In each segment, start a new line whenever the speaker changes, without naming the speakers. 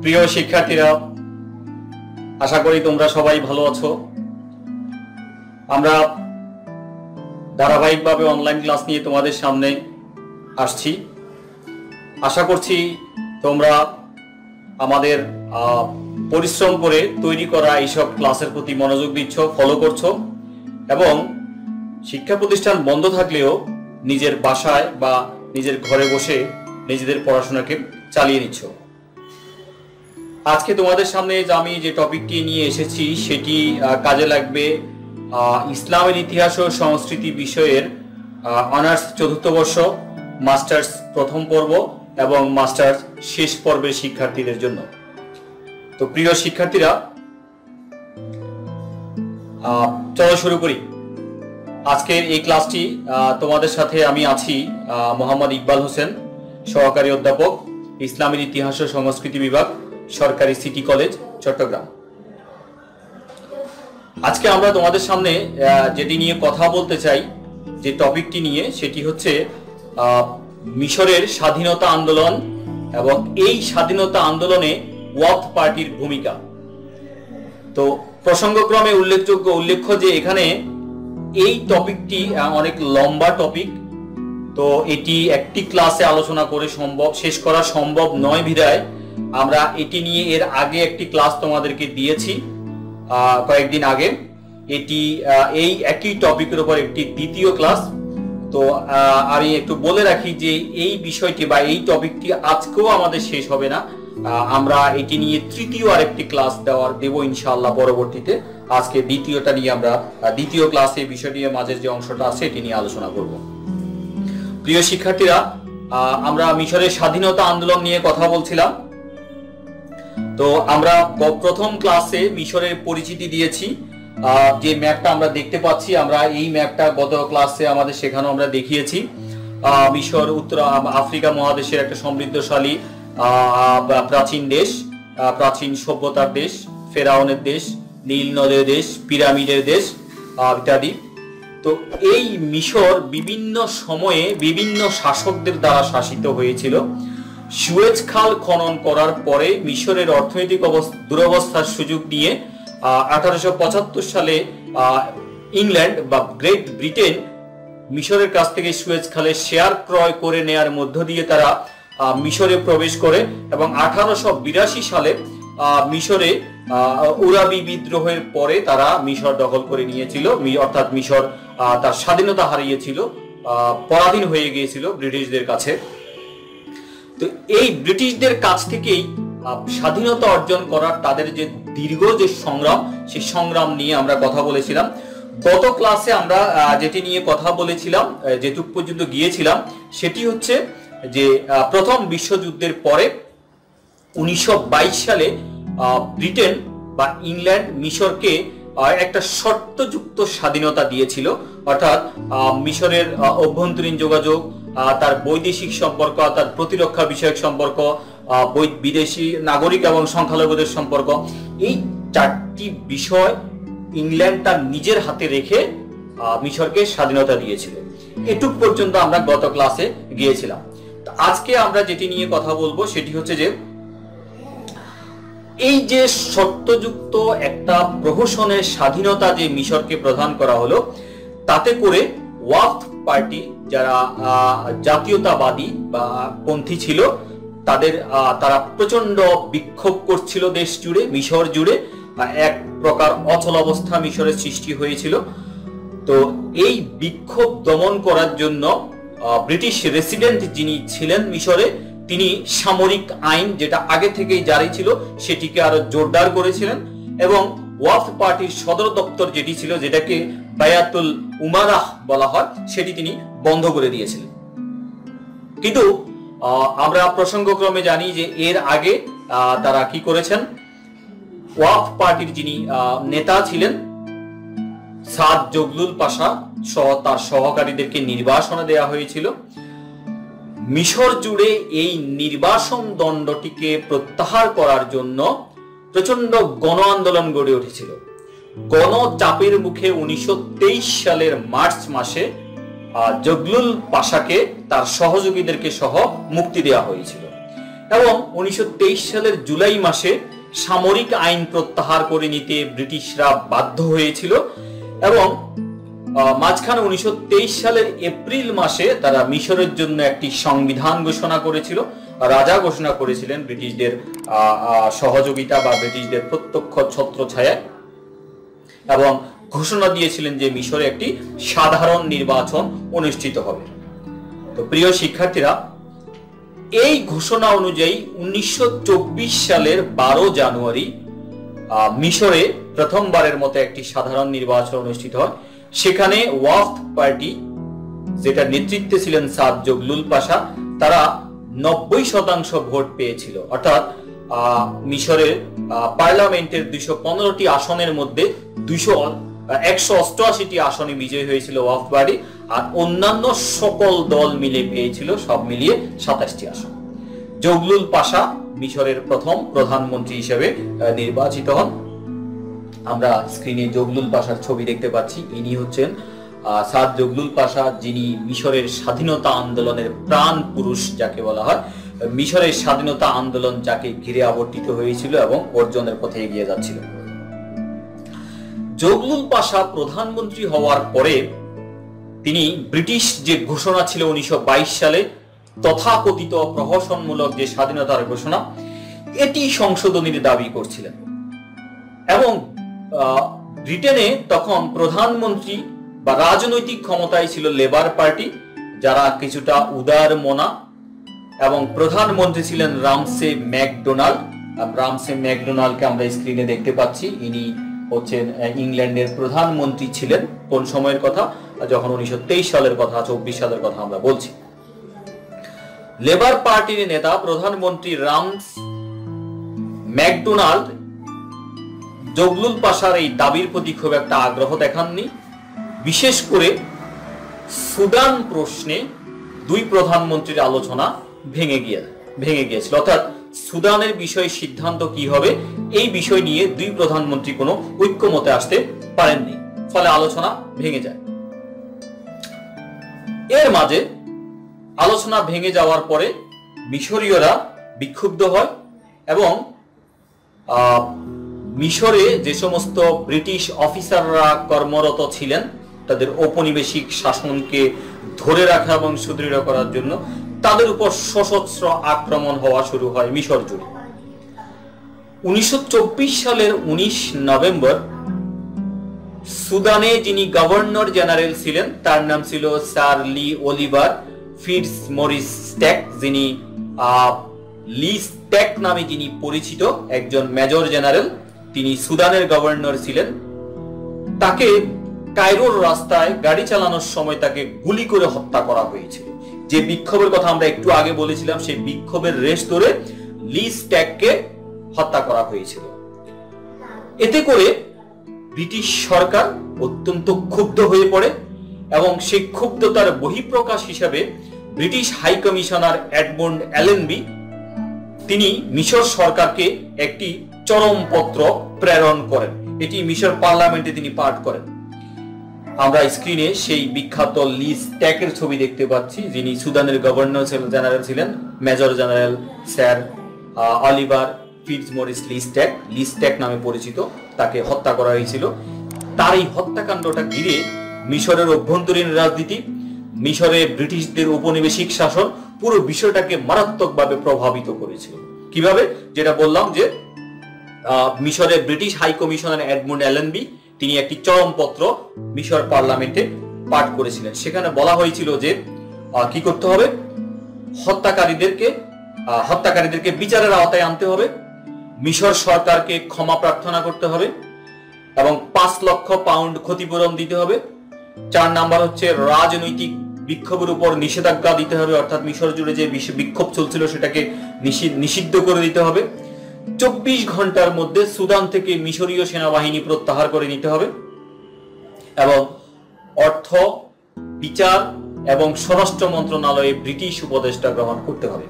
প্রিয় শিক্ষার্থীরা, আশা করি তোমরা সবাই ভালো আছো। আমরা ধারাবাহিকভাবে অনলাইন ক্লাস নিয়ে তোমাদের সামনে আসছি। আশা করছি তোমরা আমাদের পরিশ্রম করে তৈরি করা এইসব ক্লাসের প্রতি মনোযোগ দিচ্ছ, ফলো করছো এবং শিক্ষা প্রতিষ্ঠান বন্ধ থাকলেও নিজের বাসায় বা নিজের ঘরে বসে নিজেদের পড়াশোনাকে চালিয়ে নিচ্ছ। আজকে তোমাদের সামনে আমি যে টপিকটি নিয়ে এসেছি সেটি কাজে লাগবে ইসলামের ইতিহাস ও সংস্কৃতি বিষয়ের অনার্স চতুর্থ বর্ষ, মাস্টার্স প্রথম পর্ব এবং মাস্টার্স শেষ পর্বের শিক্ষার্থীদের জন্য। তো প্রিয় শিক্ষার্থীরা, চলো শুরু করি। আজকের এই ক্লাসটি তোমাদের সাথে আমি আছি মোহাম্মদ ইকবাল হোসেন, সহকারী অধ্যাপক, ইসলামের ইতিহাস ও সংস্কৃতি বিভাগ, সরকারি সিটি কলেজ, চট্টগ্রাম। আজকে আমরা তোমাদের সামনে যেটি নিয়ে কথা বলতে চাই, যে টপিকটি নিয়ে, সেটি হচ্ছে মিশরের স্বাধীনতা আন্দোলন এবং এই স্বাধীনতা আন্দোলনে ওয়াফদ পার্টির ভূমিকা। তো প্রসঙ্গক্রমে উল্লেখ্য যে এখানে এই টপিকটি অনেক লম্বা টপিক, তো এটি একটি ক্লাসে আলোচনা করে শেষ করা সম্ভব নয় বিধায় আমরা এটি নিয়ে এর আগে একটি ক্লাস তোমাদেরকে দিয়েছি কয়েকদিন আগে। এটি এই একই টপিকের উপর একটি দ্বিতীয় ক্লাস। তো আমি একটু বলে রাখি যে এই বিষয়টি বা এই টপিকটি আজকেও আমাদের শেষ হবে না, আমরা এটি নিয়ে তৃতীয় আরেকটি ক্লাস দেব ইনশাআল্লাহ পরবর্তীতে। আজকে দ্বিতীয়টা নিয়ে আমরা দ্বিতীয় ক্লাসে বিষয়টি মাঝের যে অংশটা আছে এটি নিয়ে আলোচনা করব। প্রিয় শিক্ষার্থীরা, আমরা মিশরের স্বাধীনতা আন্দোলন নিয়ে কথা বলছিলাম। তো আমরা প্রথম ক্লাসে মিশরের পরিচিতি দিয়েছি। যে ম্যাপটা আমরা দেখতে পাচ্ছি, আমরা এই ম্যাপটা গত ক্লাসে আমাদের শেখানো আমরা দেখিয়েছি। মিশর উত্তর আফ্রিকা মহাদেশের একটা সমৃদ্ধশালী প্রাচীন দেশ, প্রাচীন সভ্যতার দেশ, ফেরাউনের দেশ, নীল নদের দেশ, পিরামিডের দেশ ইত্যাদি। তো এই মিশর বিভিন্ন সময়ে বিভিন্ন শাসকদের দ্বারা শাসিত হয়েছিল। সুয়েজ খাল খনন করার পরে মিশরের অর্থনৈতিক দুরবস্থার সুযোগ নিয়ে 1875 সালে ইংল্যান্ড বা গ্রেট ব্রিটেন মিশরের কাছ থেকে সুয়েজ খালের শেয়ার ক্রয় করে নেয়ার মধ্য দিয়ে তারা মিশরে প্রবেশ করে এবং 1882 সালে মিশরে উরাবি বিদ্রোহের পরে তারা মিশর দখল করে নিয়েছিল, অর্থাৎ মিশর তার স্বাধীনতা হারিয়েছিল, পরাধীন হয়ে গিয়েছিল ব্রিটিশদের কাছে। তো এই ব্রিটিশদের কাছ থেকেই স্বাধীনতা অর্জন করার তাদের যে দীর্ঘ যে সংগ্রাম, সেই সংগ্রাম নিয়ে আমরা কথা বলেছিলাম। গত ক্লাসে আমরা যেটি নিয়ে কথা বলেছিলাম, যেটুক পর্যন্ত গিয়েছিলাম, সেটি হচ্ছে যে প্রথম বিশ্বযুদ্ধের পরে 1922 সালে ব্রিটেন বা ইংল্যান্ড মিশরকে একটা শর্তযুক্ত স্বাধীনতা দিয়েছিল। অর্থাৎ মিশরের অভ্যন্তরীণ যোগাযোগ, তার বৈদেশিক সম্পর্ক, তার প্রতিরক্ষা বিষয়ক সম্পর্ক, বিদেশি নাগরিক এবং সংখ্যালঘুদের সম্পর্ক, এই চারটি বিষয় ইংল্যান্ড তার নিজের হাতে রেখে মিশরকে স্বাধীনতা দিয়েছিল। এটুক পর্যন্ত আমরা গত ক্লাসে গিয়েছিলাম। আজকে আমরা যেটি নিয়ে কথা বলবো সেটি হচ্ছে যে এই যে শর্তযুক্ত একটা প্রহসনের স্বাধীনতা যে মিশরকে প্রদান করা হলো, তাতে করে ওয়াফদ পার্টি যারা জাতীয়তাবাদী বা পন্থী ছিল, তারা প্রচন্ড বিক্ষোভ করছিল দেশ জুড়ে, মিশর জুড়ে এক প্রকার অচল অবস্থা মিশরের সৃষ্টি হয়েছিল। তো এই বিক্ষোভ দমন করার জন্য ব্রিটিশ রেসিডেন্ট যিনি ছিলেন মিশরে, তিনি সামরিক আইন যেটা আগে থেকেই জারি ছিল সেটিকে আরো জোরদার করেছিলেন এবং ওয়াফদ পার্টির সদর দপ্তর যেটি ছিল, যেটাকে বায়াতুল উমারাহ বলা হয়, সেটি তিনি বন্ধ করে দিয়েছিলেন। কিন্তু আমরা প্রসঙ্গক্রমে জানি যে এর আগে তারা কি করেছেন, ওয়াফদ পার্টির যিনি নেতা ছিলেন সাদ জগলুল পাশা সহ তার সহকারীদেরকে নির্বাসনে দেওয়া হয়েছিল। মিশর জুড়ে এই নির্বাসন দণ্ডটিকে প্রত্যাহার করার জন্য প্রচন্ড গণ আন্দোলন গড়ে উঠেছিল। গণচাপের মুখে 1923 সালের মার্চ মাসে জগলুল পাশাকে তার সহযোগীদেরকে সহ মুক্তি দেওয়া হয়েছিল এবং 1923 সালের জুলাই মাসে সামরিক আইন প্রত্যাহার করে নিতে ব্রিটিশরা বাধ্য হয়েছিল এবং মাঝখানে 1923 সালের এপ্রিল মাসে তারা মিশরের জন্য একটি সংবিধান ঘোষণা করেছিল, রাজা ঘোষণা করেছিলেন ব্রিটিশদের সহযোগিতা বা ব্রিটিশদের প্রত্যক্ষ ছত্রছায়ায়, এবং ঘোষণা দিয়েছিলেন যে মিশরে একটি সাধারণ নির্বাচন অনুষ্ঠিত হবে। তো প্রিয় শিক্ষার্থীরা, এই ঘোষণা অনুযায়ী 1924 সালের 12 জানুয়ারি মিশরে প্রথমবারের মতো একটি সাধারণ নির্বাচন অনুষ্ঠিত হয়। সেখানে ওয়াফদ পার্টি, যেটা নেতৃত্বে ছিলেন সাদ জগলুল পাশা, তারা 90% ভোট পেয়েছিল। অর্থাৎ মিশরের পার্লামেন্টের 215টি আসনের মধ্যে 188টি আসনে বিজয়ী হয়েছিল ওয়াফদ পার্টি, আর অন্যান্য সকল দল মিলে পেয়েছিল সব মিলিয়ে 27টি আসন। জগলুল পাশা মিশরের প্রথম প্রধানমন্ত্রী হিসেবে নির্বাচিত হন। আমরা স্ক্রিনে জগলুল পাশার ছবি দেখতে পাচ্ছি। ইনি হচ্ছেন সাদ জগলুল পাশা, যিনি মিশরের স্বাধীনতা আন্দোলনের প্রাণ পুরুষ যাকে বলা হয়। মিশরের স্বাধীনতা আন্দোলন যাকে ঘিরে আবর্তিত হয়েছিল এবং অর্জনের পথে এগিয়ে যাচ্ছিল। জগলুল পাশা প্রধানমন্ত্রী হওয়ার পরে তিনি ব্রিটিশ যে ঘোষণা ছিল 1922 সালে তথাকথিত প্রহসনমূলক যে স্বাধীনতার ঘোষণা, এটি সংশোধনীর দাবি করছিলেন। এবং ব্রিটেনে তখন প্রধানমন্ত্রী বা রাজনৈতিক ক্ষমতায় ছিল লেবার পার্টি, যারা কিছুটা উদার মনা, এবং প্রধানমন্ত্রী ছিলেন রামসে ম্যাকডোনাল্ড। রামসে ম্যাকডোনাল্ডকে আমরা স্ক্রিনে দেখতে পাচ্ছি। ইনি হচ্ছেন ইংল্যান্ডের প্রধানমন্ত্রী ছিলেন। কোন সময়ের কথা? যখন 1923 সালের কথা, 24 সালের কথা আমরা বলছি। লেবার পার্টির নেতা প্রধানমন্ত্রী রামস ম্যাকডোনাল্ড জগলুল পাশার এই দাবির প্রতি খুব একটা আগ্রহ দেখাননি। বিশেষ করে সুদান প্রশ্নে দুই প্রধানমন্ত্রীর আলোচনা ভেঙে গিয়েছিল। অর্থাৎ সুদানের বিষয়ে সিদ্ধান্ত কি হবে, এই বিষয় নিয়ে দুই প্রধানমন্ত্রী কোনো ঐক্যমতে আসতে পারেননি, ফলে আলোচনা ভেঙে যায়। এর মাঝে আলোচনা ভেঙে যাওয়ার পরে মিশরীয়রা বিক্ষুব্ধ হয় এবং মিশরে যে সমস্ত ব্রিটিশ অফিসাররা কর্মরত ছিলেন তাদের ঔপনিবেশিক শাসনকে ধরে রাখা এবং সুদৃঢ় করার জন্য তাদের উপর সশস্ত্র আক্রমণ হওয়া শুরু হয় মিশর জুড়ে। 1924 সালের 19 নভেম্বর সুদানে যিনি গভর্নর জেনারেল ছিলেন তার নাম ছিল স্যার লি অলিভার ফিটস মরিস স্ট্যাক, যিনি লি স্ট্যাক নামে যিনি পরিচিত, একজন মেজর জেনারেল, তিনি সুদানের গভর্নর ছিলেন। তাকে কায়রোর রাস্তায় গাড়ি চালানোর সময় তাকে গুলি করে হত্যা করা হয়েছিল। যে বিক্ষোভের কথা আমরা একটু আগে বলেছিলাম, সেই বিক্ষোভের রেশ ধরে লি স্ট্যাককে হত্যা করা হয়েছিল। এতে করে ব্রিটিশ সরকার অত্যন্ত ক্ষুব্ধ হয়ে পড়ে এবং সেই ক্ষুব্ধতার বহিঃপ্রকাশ হিসাবে ব্রিটিশ হাই কমিশনার এডমন্ড অ্যালেনবি তিনি মিশর সরকারকে একটি চরমপত্র প্রেরণ করেন। এটি মিশর পার্লামেন্টে তিনি পাঠ করেন। আমরা স্ক্রিনে সেই বিখ্যাত লি স্ট্যাকের ছবি দেখতে পাচ্ছি, যিনি সুদানের গভর্নর জেনারেল ছিলেন, মেজর জেনারেল স্যার অলিভার ফিটজমরিস লি স্ট্যাক নামে পরিচিত। তাকে হত্যা করা হয়েছিল। তার এই হত্যাকাণ্ডটা ঘিরে মিশরের অভ্যন্তরীণ রাজনীতি, মিশরে ব্রিটিশদের উপনিবেশিক শাসন, পুরো বিষয়টাকে মারাত্মকভাবে প্রভাবিত করেছিল। কিভাবে? যেটা বললাম যে মিশরের ব্রিটিশ হাই কমিশনার এডমন্ড অ্যালেনবি তিনি একটি চরমপত্র মিশর পার্লামেন্টে পাঠ করেছিলেন। সেখানে বলা হয়েছিল যে কি করতে হবে, হত্যাকারীদেরকে বিচারের আওতায় আনতে হবে, মিশর সরকারকে ক্ষমা প্রার্থনা করতে হবে এবং 5 লক্ষ পাউন্ড ক্ষতিপূরণ দিতে হবে। 4 নাম্বার হচ্ছে রাজনৈতিক বিক্ষোভের উপর নিষেধাজ্ঞা দিতে হবে, অর্থাৎ মিশর জুড়ে যে বিক্ষোভ চলছিল সেটাকে নিষিদ্ধ করে দিতে হবে। 24 ঘন্টার মধ্যে সুদান থেকে মিশরীয় সেনাবাহিনী প্রত্যাহার করে নিতে হবে এবং অর্থ, বিচার এবং স্বরাষ্ট্র মন্ত্রণালয়ে ব্রিটিশ উপদেষ্টা গ্রহণ করতে হবে।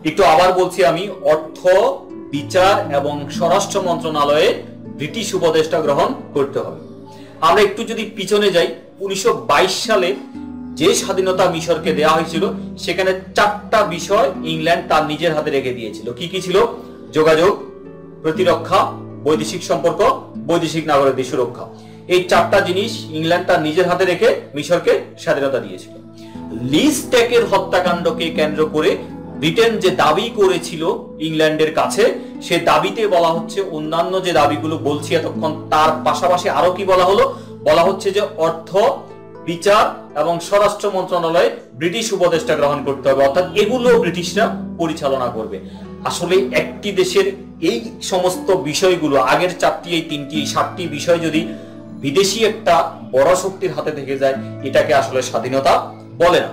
একটু আবার বলছি আমি, অর্থ, বিচার এবং স্বরাষ্ট্র মন্ত্রণালয়ে ব্রিটিশ উপদেষ্টা গ্রহণ করতে হবে। আমরা একটু যদি পিছনে যাই, 1922 সালে যে স্বাধীনতা মিশরকে দেওয়া হয়েছিল সেখানে 4টা বিষয় ইংল্যান্ড তার নিজের হাতে রেখে দিয়েছিল। কি কি ছিল? যোগাযোগ, প্রতিরক্ষা, বৈদেশিক সম্পর্ক, বৈদেশিক নাগরিকদের সুরক্ষা। এই 4টা জিনিস ইংল্যান্ড তার নিজের হাতে রেখে মিশরকে স্বাধীনতা দিয়েছিল। লিজ টেকের হত্যাকাণ্ডকে কেন্দ্র করে ব্রিটেন যে দাবি করেছিল ইংল্যান্ডের কাছে, সে দাবিতে বলা হচ্ছে অন্যান্য যে দাবিগুলো বলছি এতক্ষণ তার পাশাপাশি আরো কি বলা হলো? বলা হচ্ছে যে অর্থ, বিচার এবং স্বরাষ্ট্র মন্ত্রণালয়ে ব্রিটিশ উপদেষ্টা গ্রহণ করতে হবে, অর্থাৎ এগুলো ব্রিটিশরা পরিচালনা করবে। আসলে একটি দেশের এই সমস্ত বিষয়গুলো, আগের 4টি, এই 3টি, এই 7টি বিষয় যদি বিদেশি একটা বড় শক্তির হাতে থেকে যায়, এটাকে আসলে স্বাধীনতা বলে না।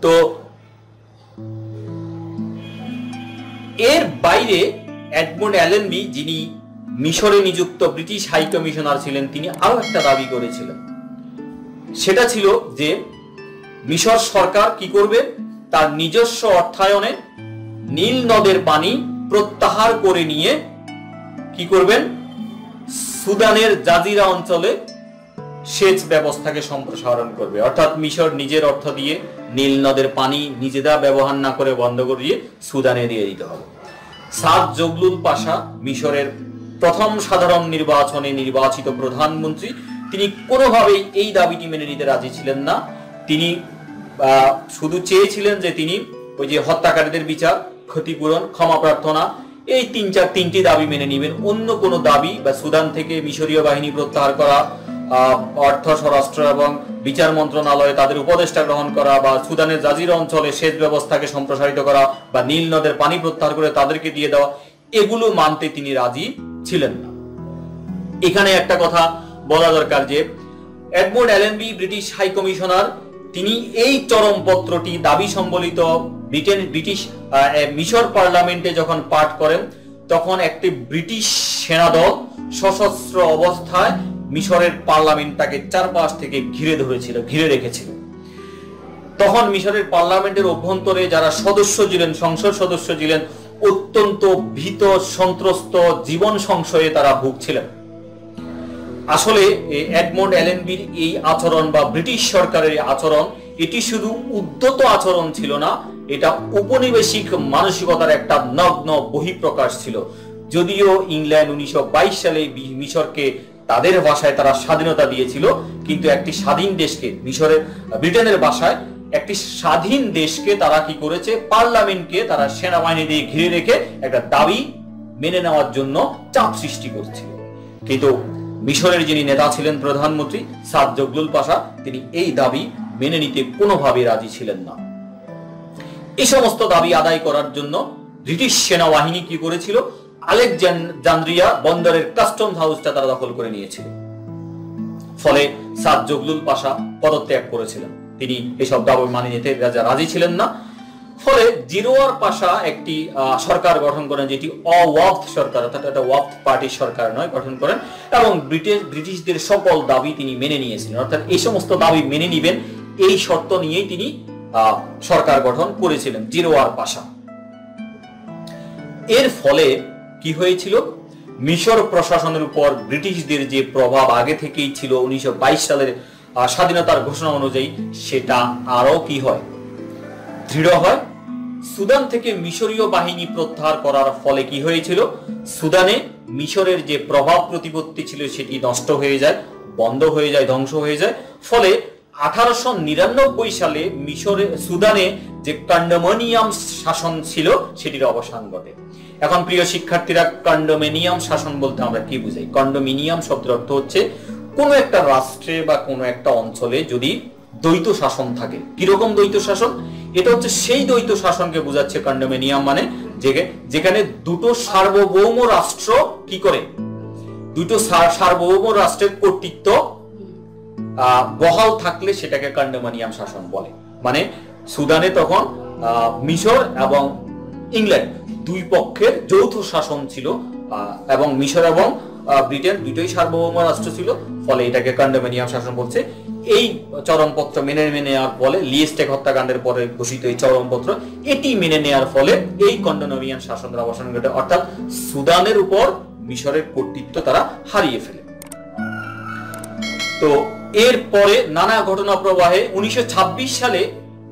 তো এর বাইরে এডমন্ড অ্যালেনবি, যিনি মিশরে নিযুক্ত ব্রিটিশ হাই কমিশনার ছিলেন, তিনি আরো একটা দাবি করেছিলেন। সেটা ছিল যে মিশর সরকার কি করবে? তার নিজস্ব অর্থায়নে নীল নদের পানি প্রত্যাহার করে নিয়ে কি করবেন? সুদানের জাজিরা অঞ্চলে সেচ ব্যবস্থাকে সম্প্রসারণ করবে। অর্থাৎ মিশর নিজের অর্থ দিয়ে নীল নদের পানি নিজেরা ব্যবহার না করে বন্ধ করিয়ে সুদানে দিয়ে দিতে হবে। সাদ জগলুল পাশা, মিশরের প্রথম সাধারণ নির্বাচনে নির্বাচিত প্রধানমন্ত্রী, তিনি কোনোভাবেই এই দাবিটি মেনে নিতে রাজি ছিলেন না। তিনি শুধু চেয়েছিলেন যে তিনি ওই যে হত্যাকারীদের বিচার, ক্ষতিপূরণ, ক্ষমা প্রার্থনা, এই 3টি দাবি মেনে নেবেন। অন্য কোনো দাবি বা সুদান থেকে মিশরীয় বাহিনী প্রত্যাহার করা, অর্থ, স্বরাষ্ট্র এবং বিচার মন্ত্রণালয়ে তাদের উপদেষ্টা গ্রহণ করা, বা সুদানের জাজিরা অঞ্চলে সেচ ব্যবস্থাকে সম্প্রসারিত করা, বা নীল নদের পানি প্রত্যাহার করে তাদেরকে দিয়ে দেওয়া, এগুলো মানতে তিনি রাজি ছিলেন না। এখানে একটা কথা বলা দরকার যে এডমন্ড অ্যালেনবি, ব্রিটিশ হাই কমিশনার, তিনি এই চরমপত্রটি দাবি সম্বলিত ব্রিটিশ মিশর পার্লামেন্টে যখন পাঠ করেন, তখন একটি ব্রিটিশ সেনাদল সশস্ত্র অবস্থায় মিশরের পার্লামেন্টটাকে চারপাশ থেকে ঘিরে রেখেছিল। তখন মিশরের পার্লামেন্টের অভ্যন্তরে যারা সদস্য ছিলেন, সংসদ সদস্য ছিলেন, অত্যন্ত ভীত, সন্ত্রস্ত, জীবন সংশয়ে তারা ভুগছিলেন। আসলে এডমন্ড অ্যালেনবির এই আচরণ বা ব্রিটিশ সরকারের আচরণ, এটি শুধু উদ্ধত আচরণ ছিল না, এটা উপনিবেশিক মানসিকতার একটা নগ্ন বহিঃপ্রকাশ ছিল। যদিও ইংল্যান্ড 1922 সালে মিশরকে তাদের ভাষায় তারা স্বাধীনতা দিয়েছিল, কিন্তু একটি স্বাধীন দেশকে, ব্রিটেনের ভাষায় একটি স্বাধীন দেশকে তারা কি করেছে? পার্লামেন্টকে তারা সেনাবাহিনী দিয়ে ঘিরে রেখে একটা দাবি মেনে নেওয়ার জন্য চাপ সৃষ্টি করছিল। কিন্তু মিশরের যিনি নেতা ছিলেন, প্রধানমন্ত্রী সাদ জগলুল পাশা, তিনি এই দাবি মেনে নিতে কোনোভাবে রাজি ছিলেন না। এই সমস্ত দাবি আদায় করার জন্য ব্রিটিশ সেনাবাহিনী কি করেছিল? আলেকজান্দ্রিয়া বন্দরের কাস্টমস হাউসটা তারা দখল করে নিয়েছিল। ফলে সাদ জগলুল পাশা পদত্যাগ করেছিলেন, তিনি এসব দাবি মানিয়ে নিতে রাজি ছিলেন না। ফলে জিরোয়ার পাশা একটি সরকার গঠন করেন, যেটি অওয়াফদ সরকার, অর্থাৎ এটা ওয়াফদ পার্টির সরকার নয়, গঠন করেন, এবং ব্রিটিশদের সকল দাবি তিনি মেনে নিয়েছিলেন। অর্থাৎ এই সমস্ত দাবি মেনে নিবেন, এই শর্ত নিয়েই তিনি সরকার গঠন করেছিলেন, জিরোয়ার পাশা। এর ফলে কি হয়েছিল? মিশর প্রশাসনের উপর ব্রিটিশদের যে প্রভাব আগে থেকেই ছিল 1922 সালের স্বাধীনতার ঘোষণা অনুযায়ী, সেটা আরো কি হয়? দৃঢ় হয়। সুদান থেকে মিশরীয় বাহিনী প্রত্যাহার করার ফলে কি হয়েছিল? সুদানে মিশরের যে প্রভাব প্রতিপত্তি ছিল সেটি নষ্ট হয়ে যায়, বন্ধ হয়ে যায়, ধ্বংস হয়ে যায়। ফলে 1899 সালে সুদানে যে কন্ডোমিনিয়াম শাসন ছিল সেটির অবসান ঘটে। এখন প্রিয় শিক্ষার্থীরা, কন্ডোমিনিয়াম শাসন বলতে আমরা কি বুঝাই? কন্ডোমিনিয়াম শব্দের অর্থ হচ্ছে কোন একটা রাষ্ট্রে বা কোন একটা অঞ্চলে যদি দ্বৈত শাসন থাকে। কিরকম দ্বৈত শাসন? এটা হচ্ছে সেই দ্বৈত শাসনকে বোঝাচ্ছে কন্ডোমিনিয়াম মানে, যেখানে দুটো সার্বভৌম রাষ্ট্র কি করে? দুটো সার্বভৌম রাষ্ট্রের কর্তৃত্ব বহাল থাকলে সেটাকে কন্ডোমিনিয়াম শাসন বলে। মানে সুদানে তখন মিশর এবং ইংল্যান্ড দুই পক্ষের যৌথ শাসন ছিল, এবং মিশর এবং ব্রিটেন দুটোই সার্বভৌম রাষ্ট্র ছিল, ফলে এটাকে কন্ডোমিনিয়াম শাসন বলছে। এই চরমপত্র মেনে নেওয়ার ফলে, লিয়েস্টেক হত্যাকাণ্ডের পরে ঘোষিত এই চরমপত্র, এটি মেনে নেওয়ার ফলে এই কন্ডোমিনিয়াম শাসনের অবসান ঘটে, অর্থাৎ সুদানের উপর মিশরের কর্তৃত্ব তারা হারিয়ে ফেলে। তো এরপরে নানা ঘটনা প্রবাহে 1926 সালে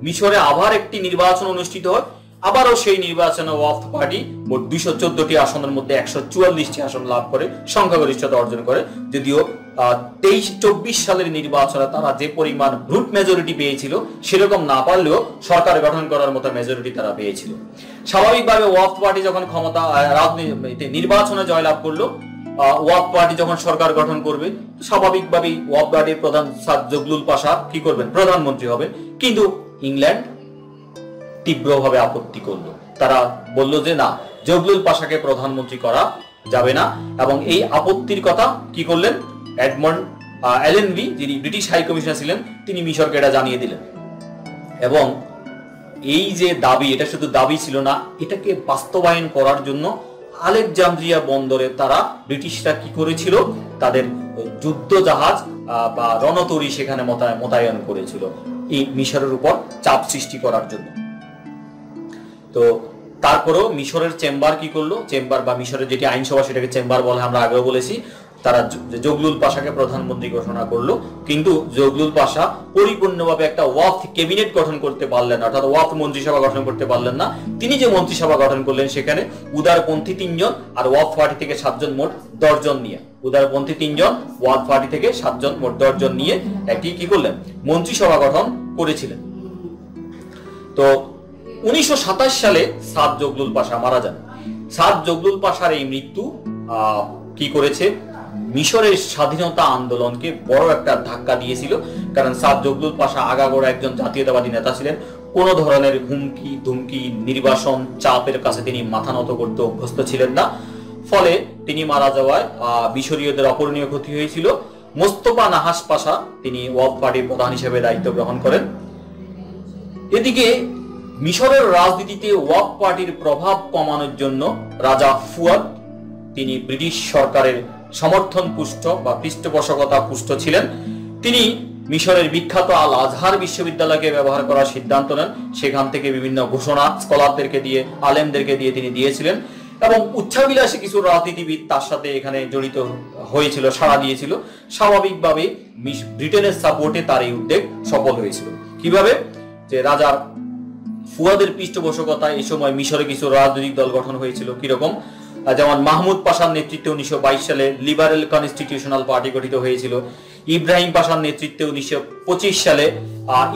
মিশরে আবার একটি নির্বাচন অনুষ্ঠিত হয়। আবারও সেই নির্বাচনে ওয়াফদ পার্টি মোট 214টি আসনের মধ্যে 144টি আসন লাভ করে সংখ্যাগরিষ্ঠতা অর্জন করে। যদিও 23-24 সালের নির্বাচনে তারা যে পরিমাণ ভোট মেজরিটি পেয়েছিল সেরকম না পারলেও সরকার গঠন করার মতো মেজরিটি তারা পেয়েছিল। স্বাভাবিকভাবে ওয়াফদ পার্টি যখন ক্ষমতা রাজনীতি নির্বাচনে জয়লাভ করলো, ওয়াফদ পার্টি যখন সরকার গঠন করবে স্বাভাবিকভাবেই ওয়াফদ পার্টির প্রধান সাদ জগলুল পাশা কি করবেন, প্রধানমন্ত্রী হবেন। কিন্তু ইংল্যান্ড তীব্রভাবে আপত্তি করলো। তারা বলল যে না, জগলুল পাশাকে প্রধানমন্ত্রী করা যাবে না। এবং এই আপত্তির কথা কি করলেন, এডমন্ড অ্যালেনবি যিনি ব্রিটিশ হাই কমিশনার ছিলেন তিনি মিশরকে এটা জানিয়ে দিলেন। এবং এই যে দাবি, এটা শুধু দাবি ছিল না, এটাকে বাস্তবায়ন করার জন্য আলেকজান্দ্রিয়া বন্দরে তারা ব্রিটিশরা কি করেছিল, তাদের যুদ্ধ জাহাজ বা রণতরী সেখানে মোতায়েন করেছিল এই মিশরের উপর চাপ সৃষ্টি করার জন্য। তো তারপরেও মিশরের চেম্বার কি করলো, চেম্বার বা মিশরের যেটি আইনসভা সেটাকে চেম্বার বলে, আমরা আগেও বলেছি, তারা জগলুল পাশাকে প্রধানমন্ত্রী ঘোষণা করলো। কিন্তু জগলুল পাশা পরিপূর্ণভাবে একটা ওয়াফদ ক্যাবিনেট গঠন করতে পারলেন না, অর্থাৎ ওয়াফদ মন্ত্রিসভা গঠন করতে পারলেন না। তিনি যে মন্ত্রিসভা গঠন করলেন সেখানে উদারপন্থী 3 জন আর ওয়াফদ পার্টি থেকে 7 জন, মোট 10 জন নিয়ে, উদারপন্থী 3 জন, ওয়াফদ পার্টি থেকে 7 জন, মোট 10 জন নিয়ে একটি কি করলেন, মন্ত্রিসভা গঠন করেছিলেন। তো 1927 সালে সাদ জগলুল পাশা মারা যান। সাদ জগলুল পাশার এই মৃত্যু কি করেছে, মিশরের স্বাধীনতা আন্দোলনকে বড় একটা ধাক্কা দিয়েছিল। কারণ সাদ জগলুল পাশা আগাগোড়া একজন জাতীয়তাবাদী নেতা ছিলেন। কোন ধরনের হুমকি ধুমকি, নির্বাসন, চাপের কাছে তিনি মাথা নত করতে অভ্যস্ত ছিলেন না। ফলে তিনি মারা যাওয়ায় মিশরীয়দের অপূরণীয় ক্ষতি হয়েছিল। মোস্তফা নাহাস পাশা তিনি ওয়াফদ পার্টির প্রধান হিসেবে দায়িত্ব গ্রহণ করেন। এদিকে মিশরের রাজনীতিতে ওয়াফদ পার্টির প্রভাব কমানোর জন্য রাজা ফুয়াদ তিনি ব্রিটিশ সরকারের সমর্থন পুষ্ট বা পৃষ্ঠপোষকতা পুষ্ট ছিলেন। তিনি মিশরের বিখ্যাত আল আজহার বিশ্ববিদ্যালয়কে ব্যবহার করার সিদ্ধান্ত নেন। সেখান থেকে বিভিন্ন ঘোষণা স্কলারদেরকে দিয়ে, আলেমদেরকে দিয়ে তিনি দিয়েছিলেন। এবং উচ্চাভিলাষী কিছু রাজনীতিবিদ তার সাথে এখানে জড়িত হয়েছিল, সাড়া দিয়েছিল। স্বাভাবিকভাবে ব্রিটেনের সাপোর্টে তার এই উদ্যোগ সফল হয়েছিল। কিভাবে, যে রাজার ফুয়াদের পৃষ্ঠপোষকতায় এই সময় মিশরে কিছু রাজনৈতিক দল গঠন হয়েছিল। কিরকম, যেমন মাহমুদ পাশার নেতৃত্বে 1922 সালে লিবারেল কনস্টিটিউশনাল পার্টি গঠিত হয়েছিল। ইব্রাহিম পাশার নেতৃত্বে 1925 সালে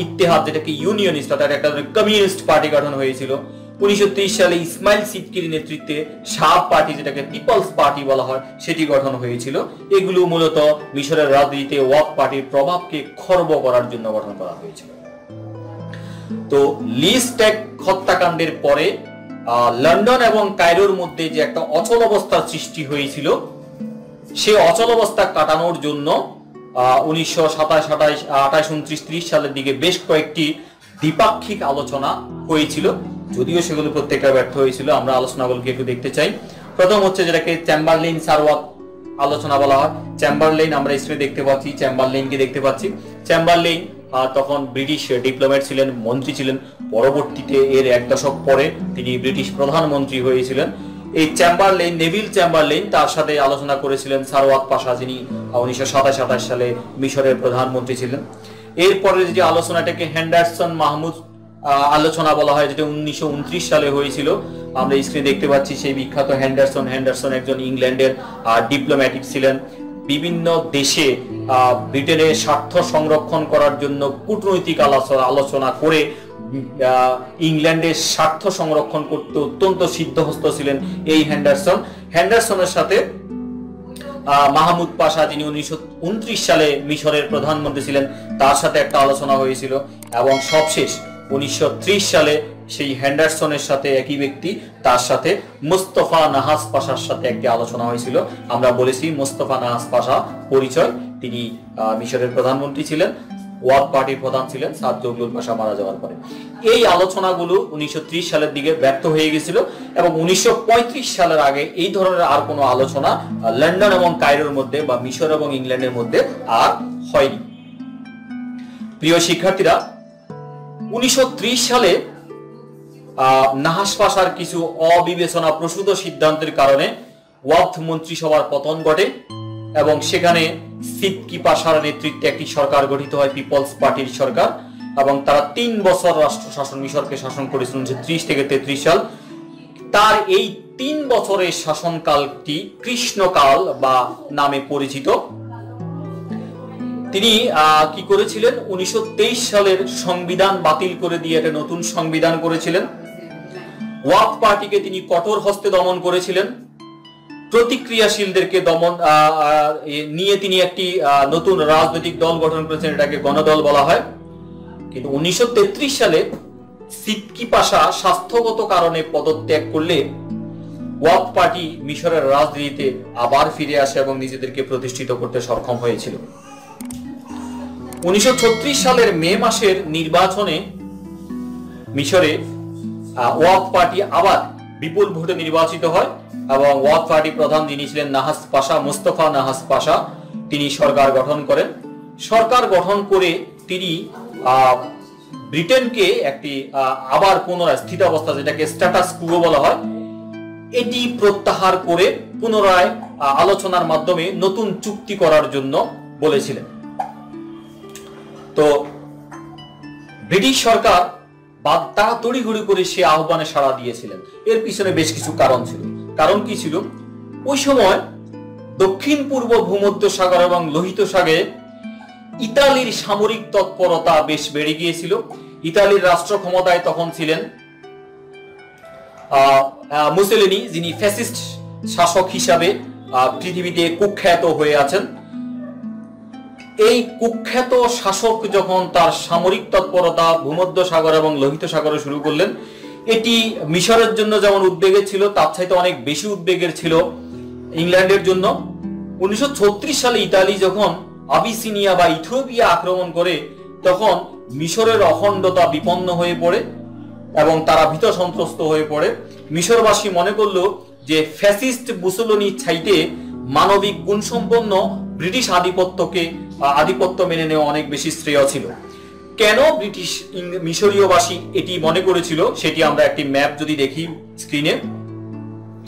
ইত্তেহাদ, যেটাকে ইউনিয়নিস্ট অর্থাৎ একটা কমিউনিস্ট পার্টি গঠন হয়েছিল। 1930 সালে ইসমাইল সিদ্দিকীর নেতৃত্বে শাহ পার্টি, যেটাকে পিপলস পার্টি বলা হয়, সেটি গঠন হয়েছিল। এগুলো মূলত মিশরের রাজনীতিতে ওয়াফদ পার্টির প্রভাবকে খর্ব করার জন্য গঠন করা হয়েছিল। তো লিস্টেক হত্যাকাণ্ডের পরে লন্ডন এবং কায়রোর মধ্যে যে একটা অচল অবস্থার সৃষ্টি হয়েছিল, সে অচল অবস্থা কাটানোর জন্য 1927, 28, 29, 30 সালের দিকে বেশ কয়েকটি দ্বিপাক্ষিক আলোচনা হয়েছিল। যদিও সেগুলো প্রত্যেকটা ব্যর্থ হয়েছিল। আমরা আলোচনাগুলোকে একটু দেখতে চাই। প্রথম হচ্ছে যেটাকে চেম্বারলেইন সারওয়াত আলোচনা বলা হয়। চেম্বারলেইন আমরা স্ক্রিনে দেখতে পাচ্ছি, চেম্বারলেইনকে দেখতে পাচ্ছি। চেম্বারলেইন তখন ব্রিটিশ ডিপ্লোম্যাট ছিলেন, মন্ত্রী ছিলেন। পরবর্তীতে এর 1 দশক পরে তিনি ব্রিটিশ প্রধানমন্ত্রী হয়েছিলেন। এই চেম্বারলেইন, নেভিল চেম্বারলেইন, তার সাথে আলোচনা করেছিলেন সারওয়াত পাশা, যিনি 1927-28 সালে মিশরের প্রধানমন্ত্রী ছিলেন। এরপরে যে আলোচনাটাকে হেন্ডারসন মাহমুদ আলোচনা বলা হয়, যেটা 1929 সালে হয়েছিল। আমরা স্ক্রিনে দেখতে পাচ্ছি সেই বিখ্যাত হেন্ডারসন একজন ইংল্যান্ডের ডিপ্লোম্যাটিক ছিলেন। বিভিন্ন দেশে ব্রিটেনের স্বার্থ সংরক্ষণ করার জন্য কূটনৈতিক আলোচনা করে ইংল্যান্ডের স্বার্থ সংরক্ষণ করতে অত্যন্ত সিদ্ধহস্ত ছিলেন এই হেন্ডারসনের সাথে মাহমুদ পাশা, যিনি 1929 সালে মিশরের প্রধানমন্ত্রী ছিলেন, তার সাথে একটা আলোচনা হয়েছিল। এবং সবশেষ 1930 সালে সেই হেন্ডারসনের সাথে একই ব্যক্তি, তার সাথে মোস্তফা নাহাস পাশার সাথে একটি আলোচনা হয়েছিল। আমরা বলেছি মোস্তফা নাহাস পাশা পরিচয়, তিনি মিশরের প্রধানমন্ত্রী ছিলেন, ওয়াফদ পার্টির প্রধান ছিলেন সাদ জগলুল পাশা মারা যাওয়ার পরে। এই আলোচনাগুলো 1930 সালের দিকে ব্যর্থ হয়ে গেছিল এবং 1935 সালের আগে এই ধরনের আর কোনো আলোচনা লন্ডন এবং কায়রোর মধ্যে বা মিশর এবং ইংল্যান্ডের মধ্যে আর হয়নি। প্রিয় শিক্ষার্থীরা, 1930 সালে নাহাস পাশার কিছু অবিবেচনা প্রসূত সিদ্ধান্তের কারণে ওয়াফদ মন্ত্রিসভার পতন ঘটে এবং সেখানে সিদ্দিকী পাশার নেতৃত্বে একটি সরকার গঠিত হয়, পিপলস পার্টির সরকার, এবং তারা 3 বছর রাষ্ট্র শাসন মিশরকে শাসন করেছিলেন 30 থেকে 33 সাল। তার এই 3 বছরের শাসনকালটি কৃষ্ণকাল বা নামে পরিচিত। তিনি কি করেছিলেন, 1923 সালের সংবিধান বাতিল করে দিয়ে একটা নতুন সংবিধান করেছিলেন। ওয়াক পার্টিকে তিনি কঠোর হস্তে দমন করেছিলেন। প্রতিক্রিয়াশীলদেরকে দমন নিয়ে তিনি একটি নতুন রাজনৈতিক দল গঠন করেছেন, এটাকে গণদল বলা হয়। কিন্তু 1933 সালে সিদ্দিকী পাশা স্বাস্থ্যগত কারণে পদত্যাগ করলে ওয়াক পার্টি মিশরের রাজনীতিতে আবার ফিরে আসে এবং নিজেদেরকে প্রতিষ্ঠিত করতে সক্ষম হয়েছিল। 1936 সালের মে মাসের নির্বাচনে মিশরে ওয়াক পার্টি আবার বিপুল ভোটে নির্বাচিত হয় এবং ওয়াক পার্টি প্রধান যিনি ছিলেন নাহাস পাশা, মোস্তফা নাহাস পাশা, তিনি সরকার গঠন করেন। সরকার গঠন করে তিনি ব্রিটেনকে একটি আবার পুনরায় স্থিতাবস্থা, যেটাকে স্ট্যাটাস কুয়ো বলা হয়, এটি প্রত্যাহার করে পুনরায় আলোচনার মাধ্যমে নতুন চুক্তি করার জন্য বলেছিলেন। তো ব্রিটিশ সরকার তারা তড়িঘড়ি করে সে আহ্বানে সাড়া দিয়েছিলেন। এর পিছনে বেশ কিছু কারণ ছিল। কারণ কি ছিল, ওই সময় দক্ষিণ পূর্ব ভূমধ্যসাগর এবং লোহিত সাগরে ইতালির সামরিক তৎপরতা বেশ বেড়ে গিয়েছিল। ইতালির রাষ্ট্র ক্ষমতায় তখন ছিলেন মুসোলিনি, যিনি ফ্যাসিস্ট শাসক হিসাবে পৃথিবীতে কুখ্যাত হয়ে আছেন। এই কুখ্যাত শাসক যখন তার সামরিক তৎপরতা ভূমধ্যসাগর এবং লোহিত সাগরে শুরু করলেন, এটি মিশরের জন্য যেমন উদ্বেগের ছিল, তার চাইতে অনেক বেশি উদ্বেগের ছিল ইংল্যান্ডের জন্য। 1936 সালে ইতালি যখন আবিসিনিয়া বা ইথিওপিয়া আক্রমণ করে, তখন মিশরের অখণ্ডতা বিপন্ন হয়ে পড়ে এবং তারা ভীত সন্ত্রস্ত হয়ে পড়ে। মিশরবাসী মনে করলো যে ফ্যাসিস্ট মুসোলিনির চাইতে মানবিক গুণসম্পন্ন ব্রিটিশ আধিপত্য মেনে নেওয়া অনেক বেশি শ্রেয় ছিল। কেন ব্রিটিশ মিশরীয়বাসী এটি মনে করেছিল, সেটি আমরা একটি ম্যাপ যদি দেখি স্ক্রিনে,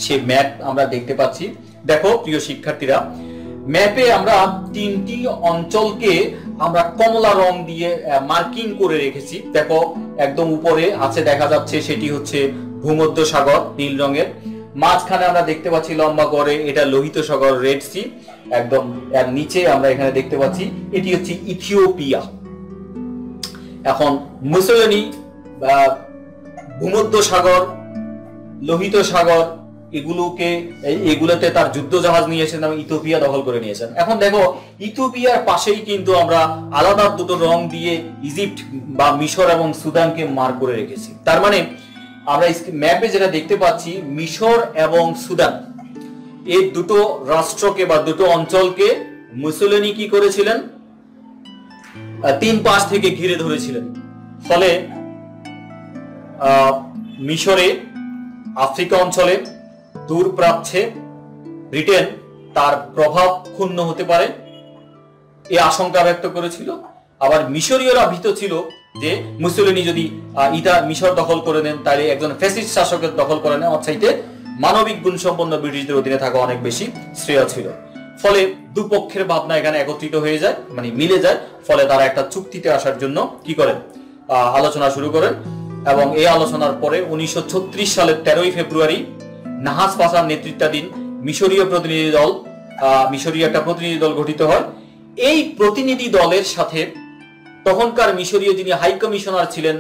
সে ম্যাপ আমরা দেখতে পাচ্ছি। দেখো প্রিয় শিক্ষার্থীরা, ম্যাপে আমরা 3টি অঞ্চলকে আমরা কমলা রং দিয়ে মার্কিং করে রেখেছি। দেখো একদম উপরে আছে, দেখা যাচ্ছে সেটি হচ্ছে ভূমধ্যসাগর নীল রঙের। মাঝখানে আমরা দেখতে পাচ্ছি লম্বা করে, এটা লোহিত সাগর রেড সি। একদম এর নিচে আমরা এখানে দেখতে পাচ্ছি এটি হচ্ছে ইথিওপিয়া। এখন মুসোলিনি ভূমধ্যসাগর, লোহিত সাগর এগুলোতে তার যুদ্ধ জাহাজ নিয়েছেন এবং ইথিওপিয়া দখল করে নিয়েছেন। এখন দেখো ইথিওপিয়ার পাশেই কিন্তু আমরা আলাদা দুটো রং দিয়ে ইজিপ্ট বা মিশর এবং সুদানকে মার্ক করে রেখেছি। তার মানে আমরা ম্যাপে যেটা দেখতে পাচ্ছি, মিশর এবং সুদান এই দুটো রাষ্ট্রকে বা দুটো অঞ্চলকে মুসোলিনি কি করেছিলেন, 3 পাশ থেকে ঘিরে ধরেছিলেন। ফলে মিশরে, আফ্রিকা অঞ্চলে, দূর প্রাচ্যে ব্রিটেন তার প্রভাব ক্ষুণ্ণ হতে পারে এই আশঙ্কা ব্যক্ত করেছিল। আবার মিশরীয়রা ভীত ছিল যে মুসোলিনি যদি মিশর দখল করে নেন, তাহলে একজন ফ্যাসিস্ট শাসকের দখল করে নেওয়ার চাইতে মানবিক গুণসম্পন্ন ব্রিটিশদের অধীনে থাকা অনেক বেশি শ্রেয় ছিল। ফলে দুপক্ষের ভাবনা এখানে একত্রিত হয়ে যায়, মানে মিলে যায়। ফলে তারা একটা চুক্তিতে আসার জন্য কি করেন, আলোচনা শুরু করেন। এবং এই আলোচনার পরে 1936 সালের 13ই ফেব্রুয়ারি নাহাস পাশার নেতৃত্বাধীন মিশরীয় একটা প্রতিনিধি দল গঠিত হয়। এই প্রতিনিধি দলের সাথে তখনকার মিশরীয় যিনি হাই কমিশনার ছিলেন